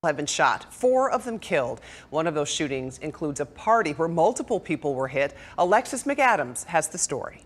Have been shot, 4 of them killed. One of those shootings includes a party where multiple people were hit. Alexis McAdams has the story.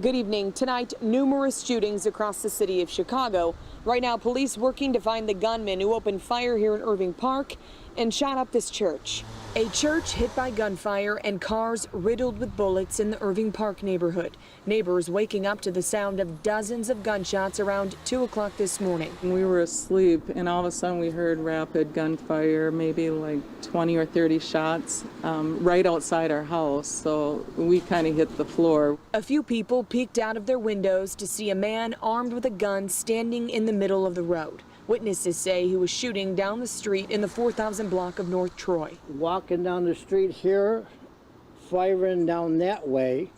Good evening. Tonight, numerous shootings across the city of Chicago. Right now, police working to find the gunman who opened fire here in Irving Park and shot up this church. A church hit by gunfire and cars riddled with bullets in the Irving Park neighborhood. Neighbors waking up to the sound of dozens of gunshots around 2 o'clock this morning. We were asleep and all of a sudden we heard rapid gunfire, maybe like 20 or 30 shots right outside our house. So we kind of hit the floor. A few people peeked out of their windows to see a man armed with a gun standing in the middle of the road. Witnesses say he was shooting down the street in the 4,000 block of North Troy. Walking down the street here, firing down that way,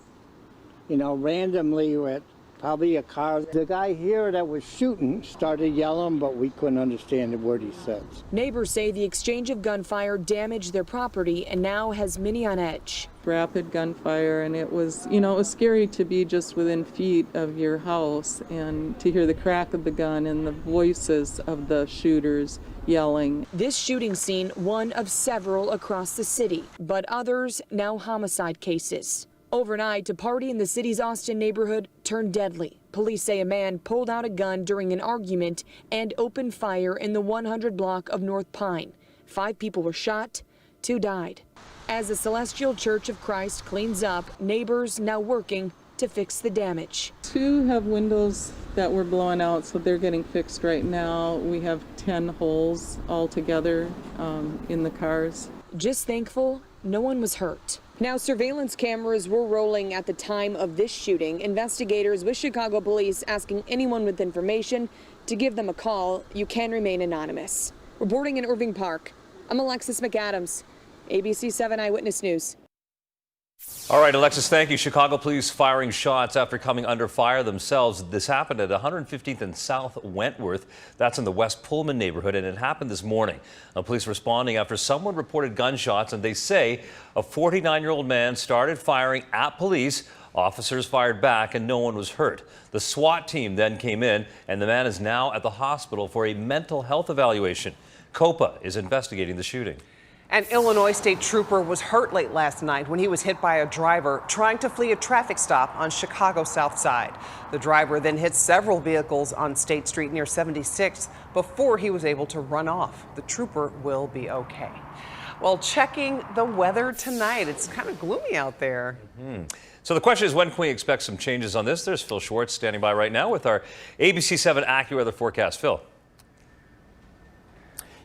randomly with probably a car. The guy here that was shooting started yelling, but we couldn't understand the word he said. Neighbors say the exchange of gunfire damaged their property and now has many on edge. Rapid gunfire, and it was scary to be just within feet of your house and to hear the crack of the gun and the voices of the shooters yelling. This shooting scene, one of several across the city, but others now homicide cases. Overnight, a party in the city's Austin neighborhood turned deadly. Police say a man pulled out a gun during an argument and opened fire in the 100 block of North Pine. 5 people were shot, 2 died. As the Celestial Church of Christ cleans up, neighbors now working to fix the damage. 2 have windows that were blown out, so they're getting fixed right now. We have 10 holes altogether in the cars. Just thankful no one was hurt. Now, surveillance cameras were rolling at the time of this shooting. Investigators with Chicago police asking anyone with information to give them a call. You can remain anonymous. Reporting in Irving Park, I'm Alexis McAdams, ABC 7 Eyewitness News. All right, Alexis, thank you. Chicago police firing shots after coming under fire themselves. This happened at 115th and South Wentworth. That's in the West Pullman neighborhood, and it happened this morning. Police responding after someone reported gunshots, and they say a 49-year-old man started firing at police. Officers fired back, and no one was hurt. The SWAT team then came in, and the man is now at the hospital for a mental health evaluation. COPA is investigating the shooting. An Illinois state trooper was hurt late last night when he was hit by a driver trying to flee a traffic stop on Chicago's South Side. The driver then hit several vehicles on State Street near 76th before he was able to run off. The trooper will be okay. Well, checking the weather tonight, it's kind of gloomy out there. So the question is, when can we expect some changes on this? There's Phil Schwartz standing by right now with our ABC 7 Accuweather forecast. Phil.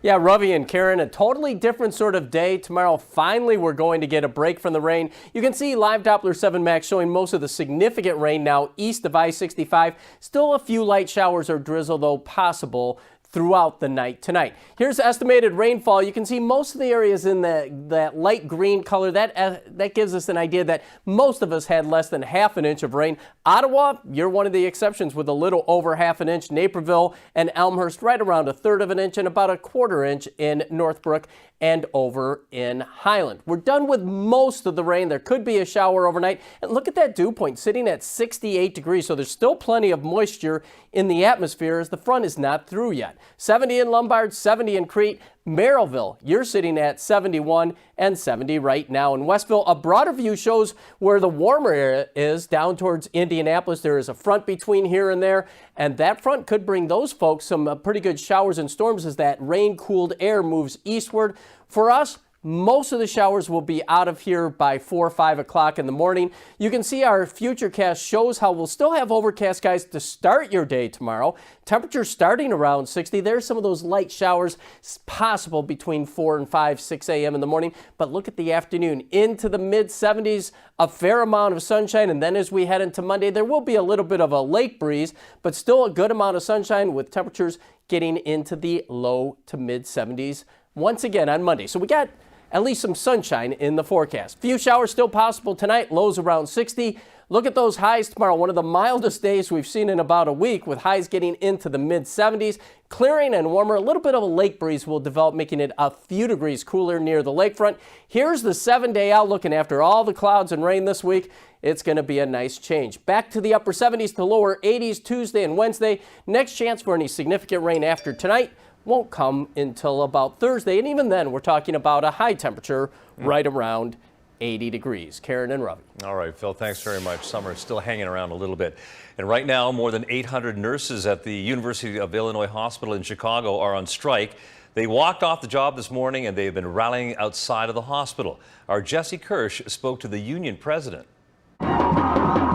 Yeah, Ravi and Karen, a totally different sort of day. Tomorrow, finally, we're going to get a break from the rain. You can see live Doppler 7 Max showing most of the significant rain now east of I-65. Still a few light showers or drizzle, though, possible throughout the night tonight. Here's estimated rainfall. You can see most of the areas in that light green color. That gives us an idea that most of us had less than ½ an inch of rain. Ottawa, you're one of the exceptions with a little over ½ an inch. Naperville and Elmhurst right around 1/3 of an inch, and about 1/4 inch in Northbrook and over in Highland. We're done with most of the rain. There could be a shower overnight. And look at that dew point sitting at 68 degrees. So there's still plenty of moisture in the atmosphere as the front is not through yet. 70 in Lombard, 70 in Crete. Maryville, you're sitting at 71 and 70 right now. In Westville, a broader view shows where the warmer area is down towards Indianapolis. There is a front between here and there, and that front could bring those folks some pretty good showers and storms as that rain-cooled air moves eastward. For us, most of the showers will be out of here by 4 or 5 o'clock in the morning. You can see our Futurecast shows how we'll still have overcast skies to start your day tomorrow. Temperatures starting around 60. There's some of those light showers possible between 4 and 5, 6 a.m. in the morning. But look at the afternoon into the mid-70s, a fair amount of sunshine. And then as we head into Monday, there will be a little bit of a lake breeze, but still a good amount of sunshine with temperatures getting into the low to mid-70s once again on Monday. So we got at least some sunshine in the forecast. Few showers still possible tonight, lows around 60. Look at those highs tomorrow, one of the mildest days we've seen in about a week with highs getting into the mid-70s. Clearing and warmer, a little bit of a lake breeze will develop, making it a few degrees cooler near the lakefront. Here's the 7-day outlook, and after all the clouds and rain this week, it's going to be a nice change. Back to the upper 70s to lower 80s Tuesday and Wednesday. Next chance for any significant rain after tonight won't come until about Thursday. And even then, we're talking about a high temperature right around 80 degrees. Karen and Ravi. All right, Phil, thanks very much. Summer is still hanging around a little bit. And right now, more than 800 nurses at the University of Illinois Hospital in Chicago are on strike. They walked off the job this morning and they've been rallying outside of the hospital. Our Jesse Kirsch spoke to the union president.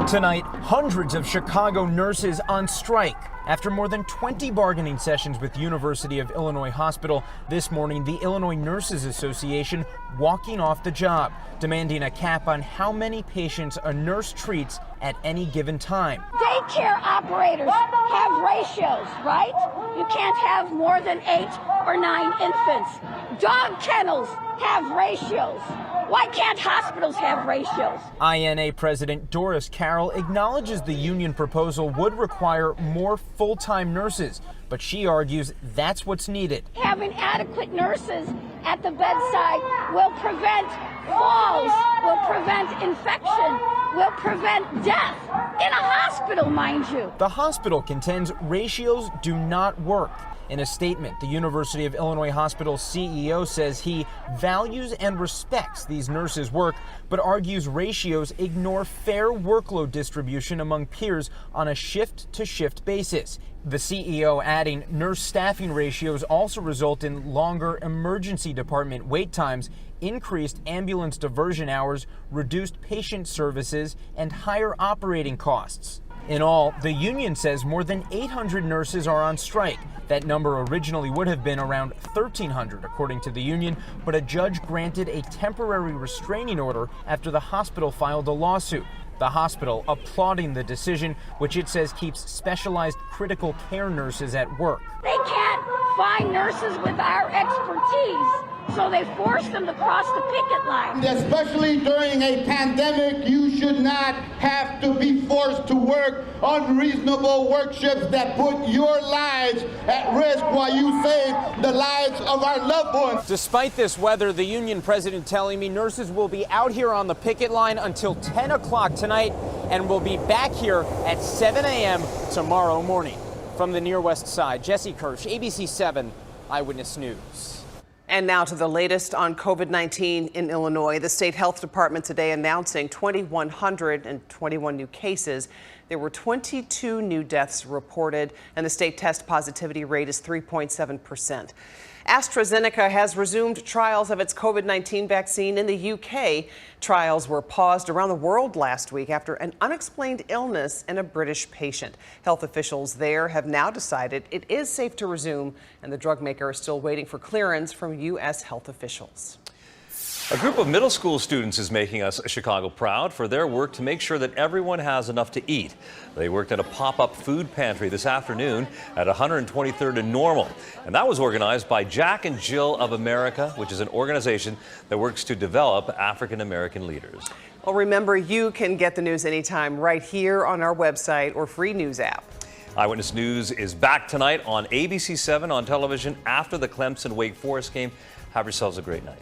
Tonight, hundreds of Chicago nurses on strike. After more than 20 bargaining sessions with University of Illinois Hospital, this morning the Illinois Nurses Association walking off the job, demanding a cap on how many patients a nurse treats at any given time. Daycare operators have ratios, right? You can't have more than 8 or 9 infants. Dog kennels have ratios. Why can't hospitals have ratios? INA President Doris Carroll acknowledges the union proposal would require more full-time nurses, but she argues that's what's needed. Having adequate nurses at the bedside will prevent falls, will prevent infection, will prevent death in a hospital, mind you. The hospital contends ratios do not work. In a statement, the University of Illinois Hospital CEO says he values and respects these nurses' work, but argues ratios ignore fair workload distribution among peers on a shift-to-shift basis. The CEO adding nurse staffing ratios also result in longer emergency department wait times, increased ambulance diversion hours, reduced patient services, and higher operating costs. In all, the union says more than 800 nurses are on strike. That number originally would have been around 1,300, according to the union, but a judge granted a temporary restraining order after the hospital filed a lawsuit. The hospital applauding the decision, which it says keeps specialized critical care nurses at work. They can't find nurses with our expertise, so they force them to cross the picket line. Especially during a pandemic, you should not have to be forced to work unreasonable work shifts that put your lives at risk while you save the lives of our loved ones. Despite this weather, the union president telling me nurses will be out here on the picket line until 10 o'clock tonight and will be back here at 7 a.m. tomorrow morning. From the near west side, Jesse Kirsch, ABC 7 Eyewitness News. And now to the latest on COVID-19 in Illinois. The state health department today announcing 2,121 new cases. There were 22 new deaths reported, and the state test positivity rate is 3.7%. AstraZeneca has resumed trials of its COVID-19 vaccine in the UK. Trials were paused around the world last week after an unexplained illness in a British patient. Health officials there have now decided it is safe to resume, and the drug maker is still waiting for clearance from U.S. health officials. A group of middle school students is making us Chicago proud for their work to make sure that everyone has enough to eat. They worked at a pop-up food pantry this afternoon at 123rd and Normal. And that was organized by Jack and Jill of America, which is an organization that works to develop African-American leaders. Well, remember, you can get the news anytime right here on our website or free news app. Eyewitness News is back tonight on ABC 7 on television after the Clemson-Wake Forest game. Have yourselves a great night.